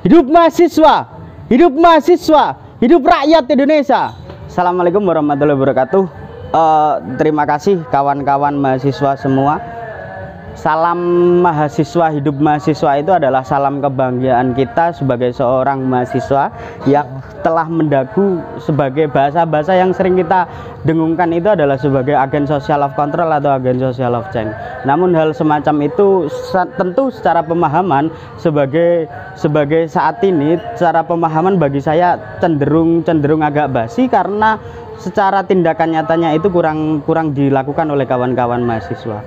Hidup mahasiswa, hidup mahasiswa, hidup rakyat Indonesia. Assalamualaikum warahmatullahi wabarakatuh. Terima kasih kawan-kawan mahasiswa semua. Salam mahasiswa, hidup mahasiswa itu adalah salam kebanggaan kita sebagai seorang mahasiswa yang telah mendaku sebagai bahasa-bahasa yang sering kita dengungkan itu adalah sebagai agen social of control atau agen social of change. Namun hal semacam itu tentu secara pemahaman sebagai saat ini secara pemahaman bagi saya cenderung agak basi karena secara tindakan nyatanya itu kurang dilakukan oleh kawan-kawan mahasiswa.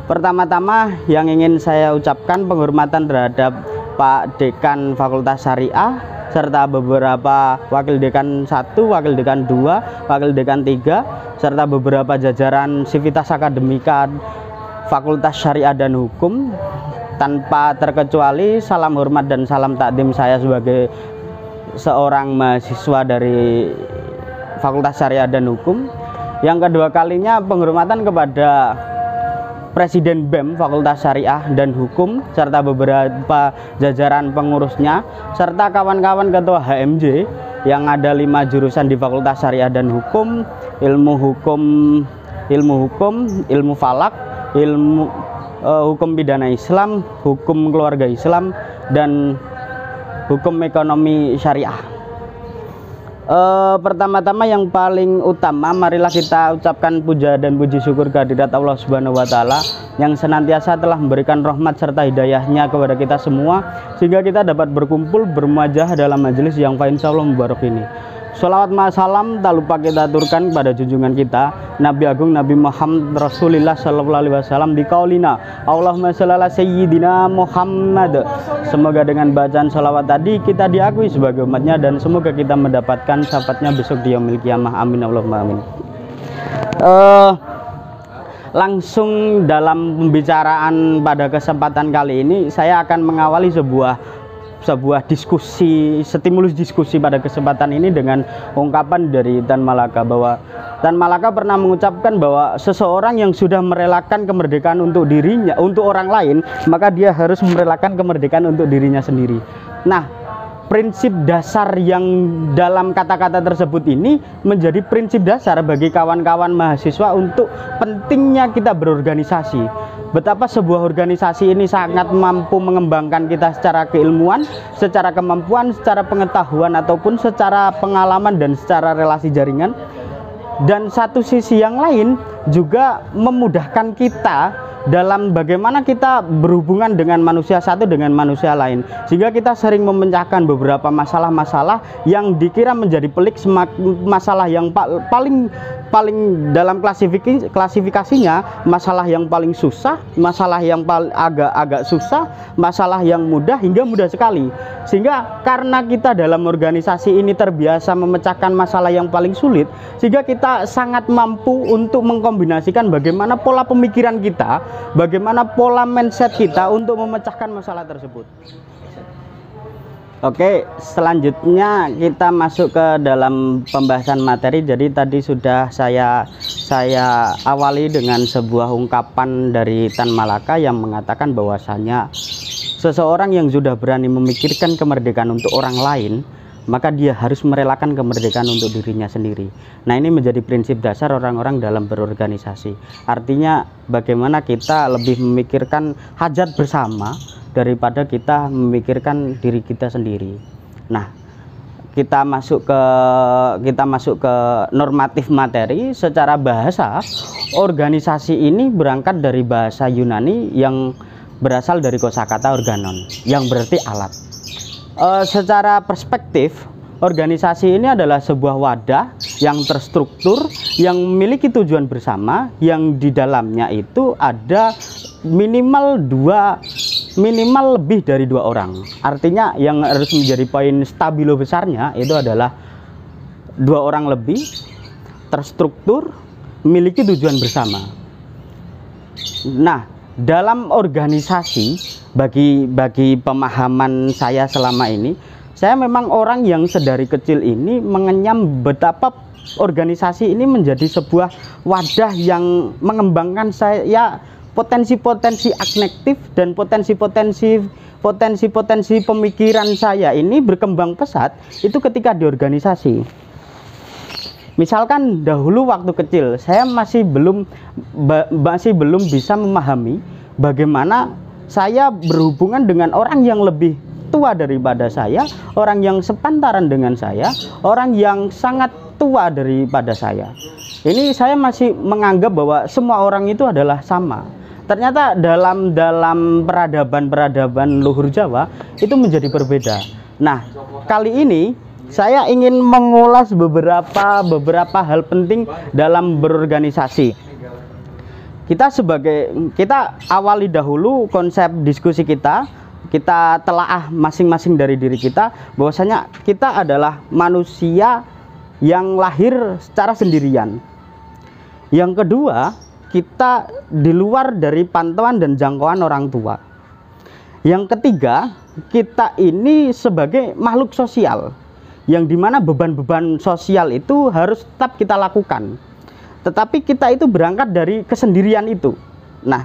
Pertama-tama yang ingin saya ucapkan penghormatan terhadap Pak Dekan Fakultas Syariah serta beberapa Wakil Dekan 1, Wakil Dekan 2, Wakil Dekan 3 serta beberapa jajaran Sivitas Akademika Fakultas Syariah dan Hukum. Tanpa terkecuali salam hormat dan salam takdim saya sebagai seorang mahasiswa dari Fakultas Syariah dan Hukum. Yang kedua kalinya penghormatan kepada Presiden BEM Fakultas Syariah dan Hukum serta beberapa jajaran pengurusnya serta kawan-kawan ketua HMJ yang ada 5 jurusan di Fakultas Syariah dan Hukum, ilmu hukum, ilmu falak, ilmu hukum pidana Islam, hukum keluarga Islam, dan hukum ekonomi syariah. Pertama-tama yang paling utama, marilah kita ucapkan puja dan puji syukur kehadirat Allah Subhanahu wa Ta'ala yang senantiasa telah memberikan rahmat serta hidayahnya kepada kita semua sehingga kita dapat berkumpul bermuajah dalam majelis yang insya Allah mubarak ini. Sholawat salam tak lupa kita aturkan kepada junjungan kita Nabi Agung Nabi Muhammad Rasulullah Sallallahu Alaihi Wasallam di kaulina Allahumma sholli ala sayyidina Muhammad. Semoga dengan bacaan sholawat tadi kita diakui sebagai umatnya dan semoga kita mendapatkan syafaatnya besok di yaumil qiyamah. Amin Allahumma amin. Langsung dalam pembicaraan pada kesempatan kali ini saya akan mengawali sebuah diskusi, stimulus diskusi pada kesempatan ini dengan ungkapan dari Tan Malaka bahwa Tan Malaka pernah mengucapkan bahwa seseorang yang sudah merelakan kemerdekaan untuk dirinya, untuk orang lain, maka dia harus merelakan kemerdekaan untuk dirinya sendiri. Nah, prinsip dasar yang dalam kata-kata tersebut ini menjadi prinsip dasar bagi kawan-kawan mahasiswa untuk pentingnya kita berorganisasi. Betapa sebuah organisasi ini sangat mampu mengembangkan kita secara keilmuan, secara kemampuan, secara pengetahuan ataupun secara pengalaman dan secara relasi jaringan. Dan satu sisi yang lain juga memudahkan kita dalam bagaimana kita berhubungan dengan manusia satu dengan manusia lain, sehingga kita sering memecahkan beberapa masalah-masalah yang dikira menjadi pelik, masalah yang paling dalam klasifikasinya masalah yang paling susah, masalah yang agak susah, masalah yang mudah hingga mudah sekali. Sehingga karena kita dalam organisasi ini terbiasa memecahkan masalah yang paling sulit, sehingga kita sangat mampu untuk mengkombinasikan bagaimana pola pemikiran kita, bagaimana pola mindset kita untuk memecahkan masalah tersebut. Oke, selanjutnya kita masuk ke dalam pembahasan materi. Jadi tadi sudah saya awali dengan sebuah ungkapan dari Tan Malaka yang mengatakan bahwasanya seseorang yang sudah berani memikirkan kemerdekaan untuk orang lain, maka dia harus merelakan kemerdekaan untuk dirinya sendiri. Nah, ini menjadi prinsip dasar orang-orang dalam berorganisasi. Artinya bagaimana kita lebih memikirkan hajat bersama daripada kita memikirkan diri kita sendiri. Nah, kita masuk ke normatif materi. Secara bahasa, organisasi ini berangkat dari bahasa Yunani yang berasal dari kosakata organon yang berarti alat. Secara perspektif, organisasi ini adalah sebuah wadah yang terstruktur, yang memiliki tujuan bersama, yang di dalamnya itu ada minimal lebih dari 2 orang. Artinya yang harus menjadi poin stabilo besarnya itu adalah 2 orang lebih, terstruktur, memiliki tujuan bersama. Nah, dalam organisasi, bagi pemahaman saya selama ini, saya memang orang yang sedari kecil ini mengenyam betapa organisasi ini menjadi sebuah wadah yang mengembangkan saya potensi-potensi agnestif dan potensi-potensi potensi-potensi pemikiran saya ini berkembang pesat itu ketika di organisasi. Misalkan dahulu waktu kecil saya masih belum bisa memahami bagaimana saya berhubungan dengan orang yang lebih tua daripada saya, orang yang sepantaran dengan saya, orang yang sangat tua daripada saya. Ini saya masih menganggap bahwa semua orang itu adalah sama. Ternyata dalam peradaban luhur Jawa itu menjadi berbeda. Nah, kali ini saya ingin mengulas beberapa hal penting dalam berorganisasi. Kita awali dahulu konsep diskusi kita telaah masing-masing dari diri kita, bahwasanya kita adalah manusia yang lahir secara sendirian. Yang kedua, kita di luar dari pantauan dan jangkauan orang tua. Yang ketiga, kita ini sebagai makhluk sosial, yang dimana beban-beban sosial itu harus tetap kita lakukan, tetapi kita itu berangkat dari kesendirian itu. Nah,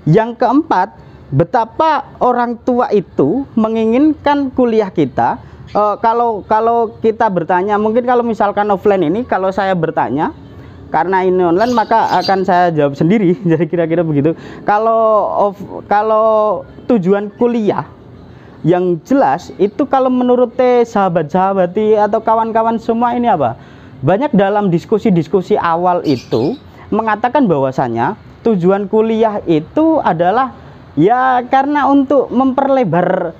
yang keempat, betapa orang tua itu menginginkan kuliah kita. Kalau kita bertanya, mungkin kalau misalkan offline ini, kalau saya bertanya, karena ini online maka akan saya jawab sendiri. Jadi kira-kira begitu. Kalau tujuan kuliah yang jelas itu, kalau menurut sahabat-sahabati atau kawan-kawan semua ini apa? Banyak dalam diskusi-diskusi awal itu mengatakan bahwasanya tujuan kuliah itu adalah ya karena untuk memperlebar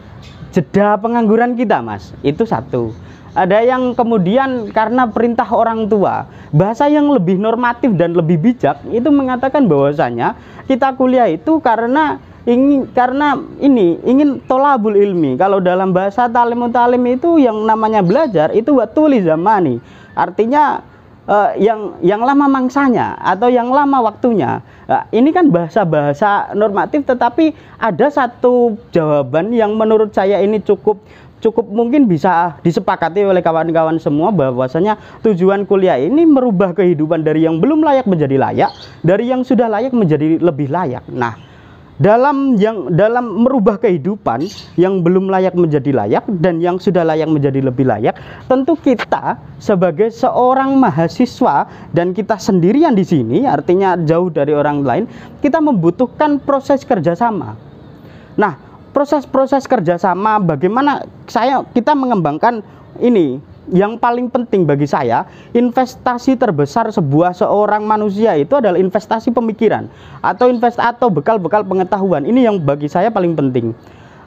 jeda pengangguran kita, Mas. Itu satu. Ada yang kemudian karena perintah orang tua. Bahasa yang lebih normatif dan lebih bijak itu mengatakan bahwasanya kita kuliah itu karena ingin tolabul ilmi. Kalau dalam bahasa talim itu yang namanya belajar itu watuli zamani, artinya yang lama mangsanya atau yang lama waktunya. Nah, ini kan bahasa normatif, tetapi ada satu jawaban yang menurut saya ini cukup mungkin bisa disepakati oleh kawan-kawan semua, bahwasanya tujuan kuliah ini merubah kehidupan dari yang belum layak menjadi layak, dari yang sudah layak menjadi lebih layak. Nah, dalam merubah kehidupan yang belum layak menjadi layak dan yang sudah layak menjadi lebih layak, tentu kita sebagai seorang mahasiswa dan kita sendirian di sini, artinya jauh dari orang lain, kita membutuhkan proses kerjasama. Nah, proses kerjasama bagaimana kita mengembangkan ini. Yang paling penting bagi saya, investasi terbesar seorang manusia itu adalah investasi pemikiran atau bekal-bekal pengetahuan. Ini yang bagi saya paling penting.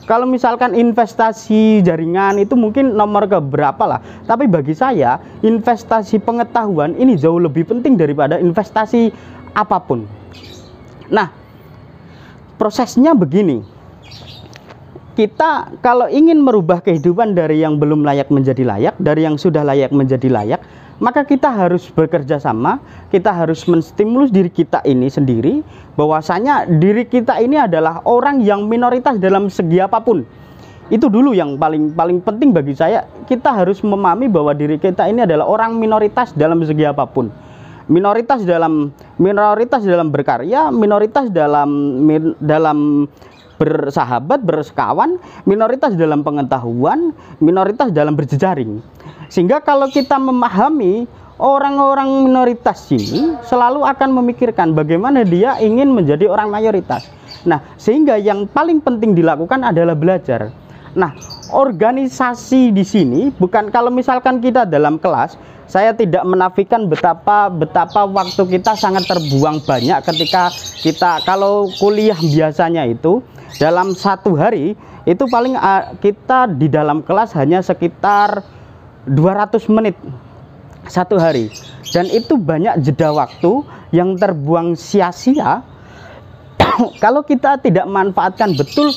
Kalau misalkan investasi jaringan itu mungkin nomor keberapa lah, tapi bagi saya investasi pengetahuan ini jauh lebih penting daripada investasi apapun. Nah, prosesnya begini. Kita kalau ingin merubah kehidupan dari yang belum layak menjadi layak, dari yang sudah layak menjadi layak, maka kita harus bekerja sama, kita harus menstimulus diri kita ini sendiri, bahwasanya diri kita ini adalah orang yang minoritas dalam segi apapun. Itu dulu yang paling penting bagi saya. Kita harus memahami bahwa diri kita ini adalah orang minoritas dalam segi apapun. Minoritas dalam berkarya, minoritas dalam bersahabat, bersekawan, minoritas dalam pengetahuan, minoritas dalam berjejaring. Sehingga kalau kita memahami orang-orang minoritas ini selalu akan memikirkan bagaimana dia ingin menjadi orang mayoritas. Nah, sehingga yang paling penting dilakukan adalah belajar. Nah, organisasi di sini bukan, kalau misalkan kita dalam kelas, saya tidak menafikan betapa waktu kita sangat terbuang banyak ketika kita, kalau kuliah biasanya itu dalam satu hari itu paling kita di dalam kelas hanya sekitar 200 menit satu hari, dan itu banyak jeda waktu yang terbuang sia-sia kalau kita tidak manfaatkan betul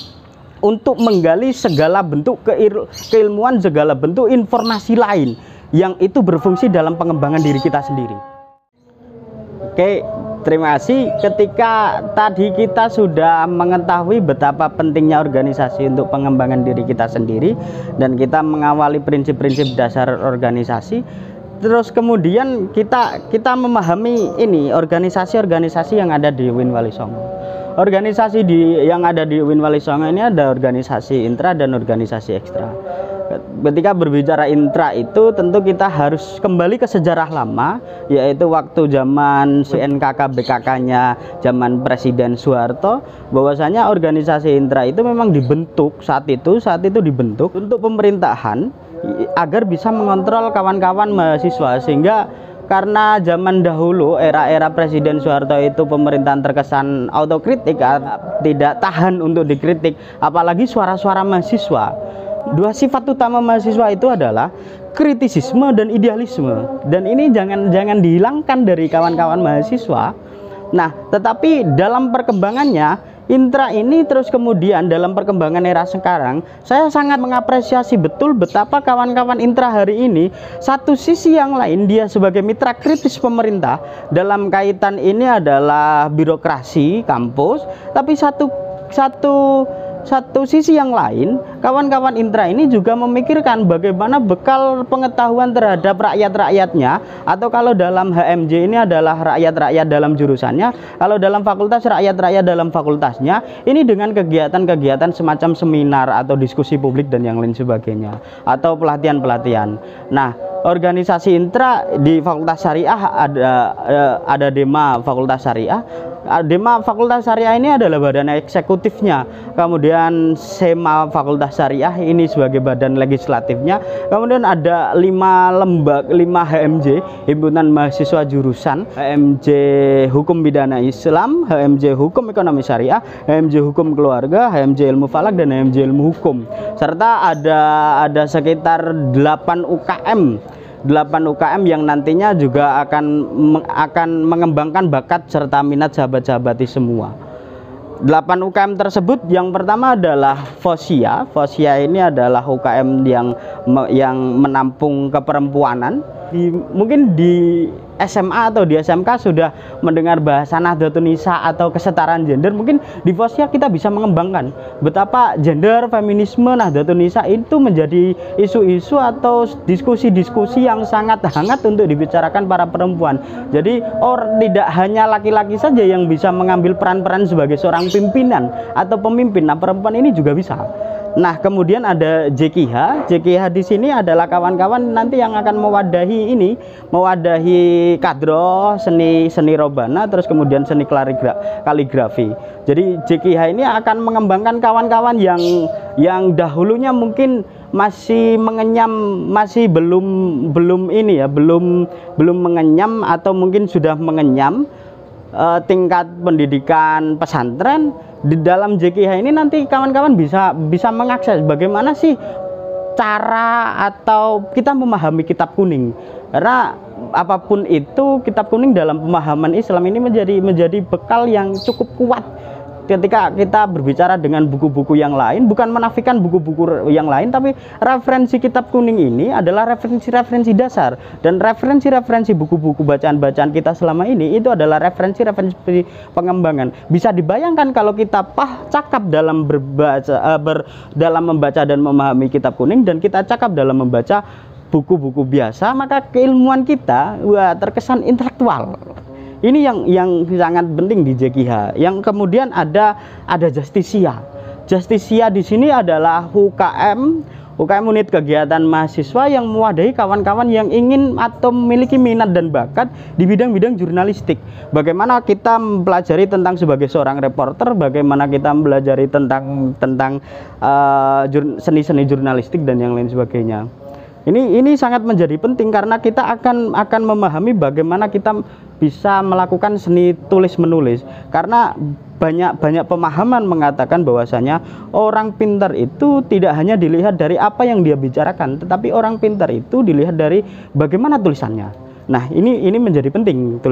untuk menggali segala bentuk keilmuan, segala bentuk informasi lain yang itu berfungsi dalam pengembangan diri kita sendiri. Oke, terima kasih. Ketika tadi kita sudah mengetahui betapa pentingnya organisasi untuk pengembangan diri kita sendiri, dan kita mengawali prinsip-prinsip dasar organisasi, terus kemudian kita memahami ini organisasi-organisasi yang ada di Win Wali Songo. organisasi yang ada di UIN Wali Songo ini ada organisasi intra dan organisasi ekstra. Ketika berbicara intra itu tentu kita harus kembali ke sejarah lama, yaitu waktu zaman NKK BKK-nya zaman Presiden Soeharto, bahwasanya organisasi intra itu memang dibentuk saat itu dibentuk untuk pemerintahan agar bisa mengontrol kawan-kawan mahasiswa, sehingga karena zaman dahulu era Presiden Soeharto itu pemerintahan terkesan autokritik, tidak tahan untuk dikritik, apalagi suara-suara mahasiswa. Dua sifat utama mahasiswa itu adalah kritisisme dan idealisme, dan ini jangan dihilangkan dari kawan-kawan mahasiswa. Nah, tetapi dalam perkembangannya intra ini terus kemudian dalam perkembangan era sekarang, saya sangat mengapresiasi betul betapa kawan-kawan intra hari ini, satu sisi yang lain dia sebagai mitra kritis pemerintah dalam kaitan ini adalah birokrasi kampus, tapi satu sisi yang lain, kawan-kawan intra ini juga memikirkan bagaimana bekal pengetahuan terhadap rakyat-rakyatnya, atau kalau dalam HMJ ini adalah rakyat-rakyat dalam jurusannya, kalau dalam fakultas rakyat-rakyat dalam fakultasnya, ini dengan kegiatan-kegiatan semacam seminar atau diskusi publik dan yang lain sebagainya, atau pelatihan-pelatihan. Nah, organisasi intra di Fakultas Syariah ada Dema Fakultas Syariah. Dema Fakultas Syariah ini adalah badan eksekutifnya, kemudian SEMA Fakultas Syariah ini sebagai badan legislatifnya, kemudian ada 5 HMJ, himpunan mahasiswa jurusan, HMJ Hukum Pidana Islam, HMJ Hukum Ekonomi Syariah, HMJ Hukum Keluarga, HMJ Ilmu Falak, dan HMJ Ilmu Hukum, serta ada sekitar 8 UKM yang nantinya juga akan mengembangkan bakat serta minat sahabat-sahabati semua. 8 UKM tersebut, yang pertama adalah FOSIA. FOSIA ini adalah UKM yang menampung keperempuanan. Mungkin di SMA atau di SMK sudah mendengar bahasa Nahdlatul Nisa atau kesetaraan gender. Mungkin di FOSIA kita bisa mengembangkan betapa gender, feminisme, Nahdlatul Nisa itu menjadi isu-isu atau diskusi-diskusi yang sangat hangat untuk dibicarakan para perempuan. Jadi tidak hanya laki-laki saja yang bisa mengambil peran-peran sebagai seorang pimpinan atau pemimpin. Nah, perempuan ini juga bisa. Nah, kemudian ada JKH. JKH di sini adalah kawan-kawan nanti yang akan mewadahi kadro seni robana, terus kemudian seni kaligrafi. Jadi JKH ini akan mengembangkan kawan-kawan yang dahulunya mungkin masih mengenyam, masih belum mengenyam atau mungkin sudah mengenyam tingkat pendidikan pesantren. Di dalam JKH ini nanti kawan-kawan bisa mengakses bagaimana sih cara atau kita memahami kitab kuning, karena apapun itu kitab kuning dalam pemahaman Islam ini menjadi bekal yang cukup kuat ketika kita berbicara dengan buku-buku yang lain. Bukan menafikan buku-buku yang lain, tapi referensi kitab kuning ini adalah referensi dasar, dan referensi buku-buku bacaan-bacaan kita selama ini itu adalah referensi pengembangan. Bisa dibayangkan kalau kita cakap dalam dalam membaca dan memahami kitab kuning, dan kita cakap dalam membaca buku-buku biasa, maka keilmuan kita terkesan intelektual. Ini yang sangat penting di JKH. Yang kemudian ada Justisia. Justisia di sini adalah UKM unit kegiatan mahasiswa yang mewadahi kawan-kawan yang ingin atau memiliki minat dan bakat di bidang-bidang jurnalistik. Bagaimana kita mempelajari tentang sebagai seorang reporter, bagaimana kita mempelajari tentang seni-seni jurnalistik dan yang lain sebagainya. Ini sangat menjadi penting karena kita akan memahami bagaimana kita bisa melakukan seni tulis menulis, karena banyak pemahaman mengatakan bahwasanya orang pintar itu tidak hanya dilihat dari apa yang dia bicarakan, tetapi orang pintar itu dilihat dari bagaimana tulisannya. Nah, ini menjadi penting,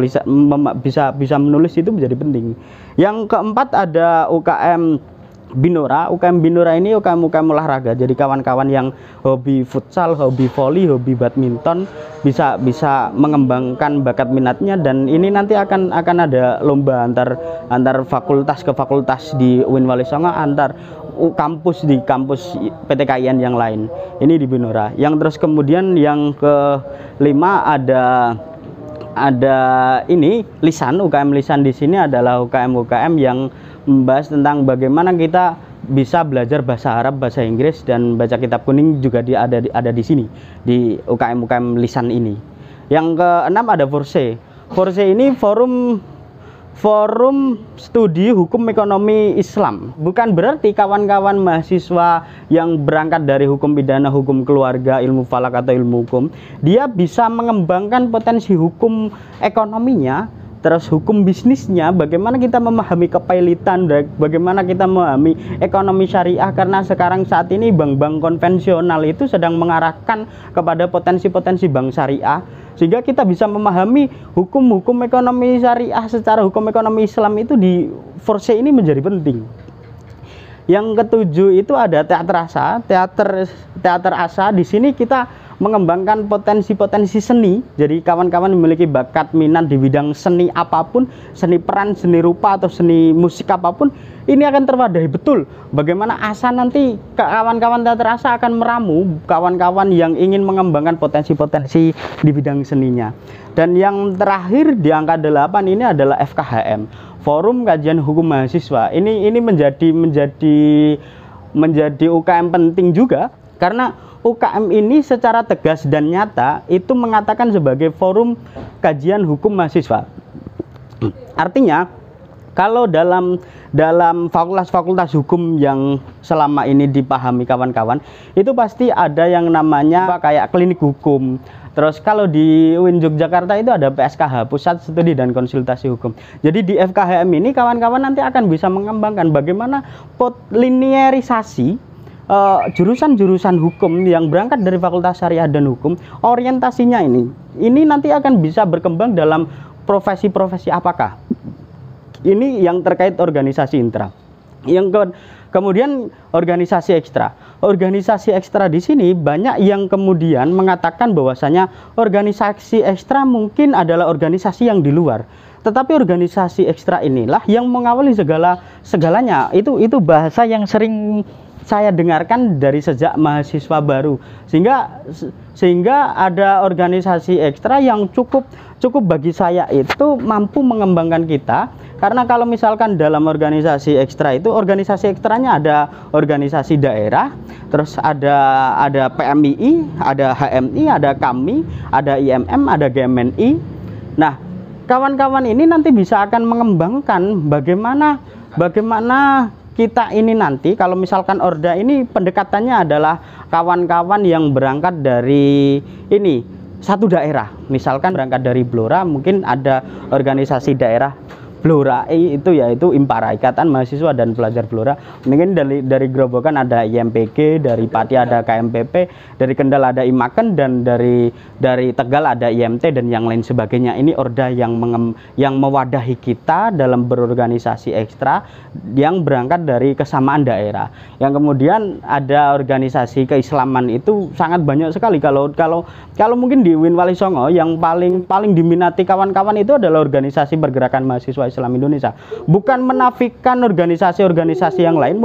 bisa menulis itu menjadi penting. Yang keempat ada UKM Binora. UKM Binora ini UKM olahraga. Jadi kawan-kawan yang hobi futsal, hobi voli, hobi badminton bisa mengembangkan bakat minatnya, dan ini nanti akan ada lomba antar fakultas ke fakultas di UIN Wali Songo, antar kampus di kampus PTKIN yang lain. Ini di Binora. Yang terus kemudian yang kelima ada ini lisan. UKM lisan di sini adalah UKM yang membahas tentang bagaimana kita bisa belajar bahasa Arab, bahasa Inggris, dan baca kitab kuning juga ada di sini di UKM lisan ini. Yang keenam ada Forse. Forse ini forum studi hukum ekonomi Islam. Bukan berarti kawan-kawan mahasiswa yang berangkat dari hukum pidana, hukum keluarga, ilmu falak atau ilmu hukum, dia bisa mengembangkan potensi hukum ekonominya, terus hukum bisnisnya, bagaimana kita memahami kepailitan, bagaimana kita memahami ekonomi syariah, karena sekarang saat ini bank-bank konvensional itu sedang mengarahkan kepada potensi-potensi bank syariah, sehingga kita bisa memahami hukum-hukum ekonomi syariah secara hukum ekonomi Islam itu di Forse ini menjadi penting. Yang ketujuh itu ada teater asa, teater asa. Di sini kita mengembangkan potensi-potensi seni. Jadi kawan-kawan memiliki bakat minat di bidang seni apapun, seni peran, seni rupa atau seni musik apapun, ini akan terwadahi betul. Bagaimana asa nanti kawan-kawan teater asa akan meramu kawan-kawan yang ingin mengembangkan potensi-potensi di bidang seninya. Dan yang terakhir di angka 8 ini adalah FKHM, Forum Kajian Hukum Mahasiswa. Ini menjadi UKM penting juga, karena UKM ini secara tegas dan nyata itu mengatakan sebagai forum kajian hukum mahasiswa. Artinya kalau dalam fakultas-fakultas hukum yang selama ini dipahami kawan-kawan, itu pasti ada yang namanya kayak klinik hukum. Terus kalau di UIN Yogyakarta itu ada PSKH, Pusat Studi dan Konsultasi Hukum. Jadi di FKHM ini kawan-kawan nanti akan bisa mengembangkan bagaimana linearisasi jurusan-jurusan hukum yang berangkat dari Fakultas Syariah dan Hukum, orientasinya ini nanti akan bisa berkembang dalam profesi-profesi apakah. Ini yang terkait organisasi intra. Kemudian organisasi ekstra. Organisasi ekstra di sini banyak yang kemudian mengatakan bahwasanya organisasi ekstra mungkin adalah organisasi yang di luar. Tetapi organisasi ekstra inilah yang mengawali segalanya. Itu bahasa yang sering saya dengarkan dari sejak mahasiswa baru, sehingga ada organisasi ekstra yang cukup bagi saya itu mampu mengembangkan kita. Karena kalau misalkan dalam organisasi ekstra itu, organisasi ekstranya ada organisasi daerah, terus ada PMII, ada HMI, ada KAMI, ada IMM, ada GMNI. Nah, kawan-kawan ini nanti bisa akan mengembangkan bagaimana kita ini nanti, kalau misalkan Orda ini pendekatannya adalah kawan-kawan yang berangkat dari satu daerah. Misalkan berangkat dari Blora, mungkin ada organisasi daerah Blora itu yaitu Impara, Ikatan Mahasiswa dan Pelajar Blora. Mungkin dari Grobogan ada IMPG, dari Pati ada KMPP, dari Kendal ada IMAKEN, dan dari Tegal ada IMT dan yang lain sebagainya. Ini Orda yang mewadahi kita dalam berorganisasi ekstra yang berangkat dari kesamaan daerah. Yang kemudian ada organisasi keislaman itu sangat banyak sekali. Kalau mungkin di UIN Wali Songo yang paling diminati kawan-kawan itu adalah organisasi pergerakan mahasiswa Islam Indonesia. Bukan menafikan organisasi-organisasi yang lain,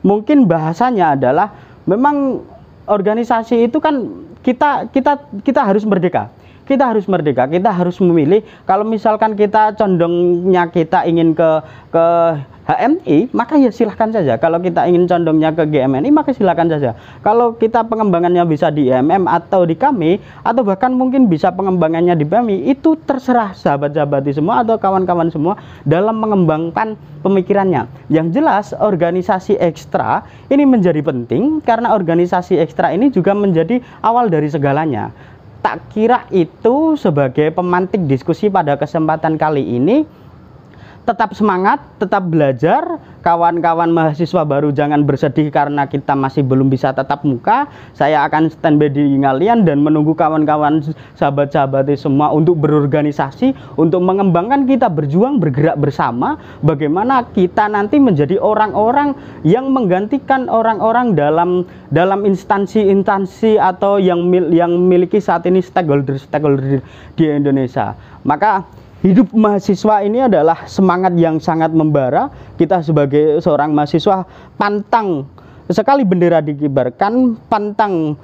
mungkin bahasanya adalah memang organisasi itu kan kita harus merdeka. Kita harus merdeka, kita harus memilih. Kalau misalkan kita condongnya kita ingin ke HMI, maka ya silahkan saja. Kalau kita ingin condongnya ke GMNI, maka silahkan saja. Kalau kita pengembangannya bisa di IMM atau di KAMI, atau bahkan mungkin bisa pengembangannya di PMI, itu terserah sahabat-sahabat semua atau kawan-kawan semua dalam mengembangkan pemikirannya. Yang jelas organisasi ekstra ini menjadi penting, karena organisasi ekstra ini juga menjadi awal dari segalanya. Tak kira itu sebagai pemantik diskusi pada kesempatan kali ini. Tetap semangat, tetap belajar. Kawan-kawan mahasiswa baru jangan bersedih karena kita masih belum bisa tatap muka. Saya akan standby di kalian dan menunggu kawan-kawan sahabat-sahabat semua untuk berorganisasi, untuk mengembangkan kita, berjuang, bergerak bersama. Bagaimana kita nanti menjadi orang-orang yang menggantikan orang-orang dalam instansi-instansi atau yang memiliki saat ini stakeholder di Indonesia. Maka hidup mahasiswa ini adalah semangat yang sangat membara. Kita sebagai seorang mahasiswa pantang sekali bendera dikibarkan, pantang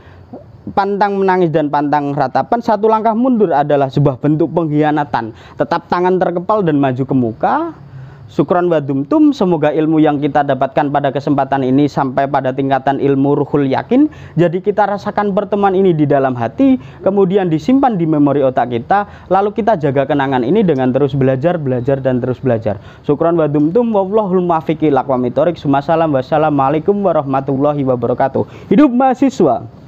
menangis dan pantang ratapan. Satu langkah mundur adalah sebuah bentuk pengkhianatan. Tetap tangan terkepal dan maju ke muka. Syukron wa dumtum, semoga ilmu yang kita dapatkan pada kesempatan ini sampai pada tingkatan ilmu ruhul yakin. Jadi kita rasakan pertemuan ini di dalam hati, kemudian disimpan di memori otak kita, lalu kita jaga kenangan ini dengan terus belajar, dan terus belajar. Syukron wa dumtum, wallahul muwaffiq ila aqwamit thoriq. Wassalamualaikum warahmatullahi wabarakatuh. Hidup mahasiswa.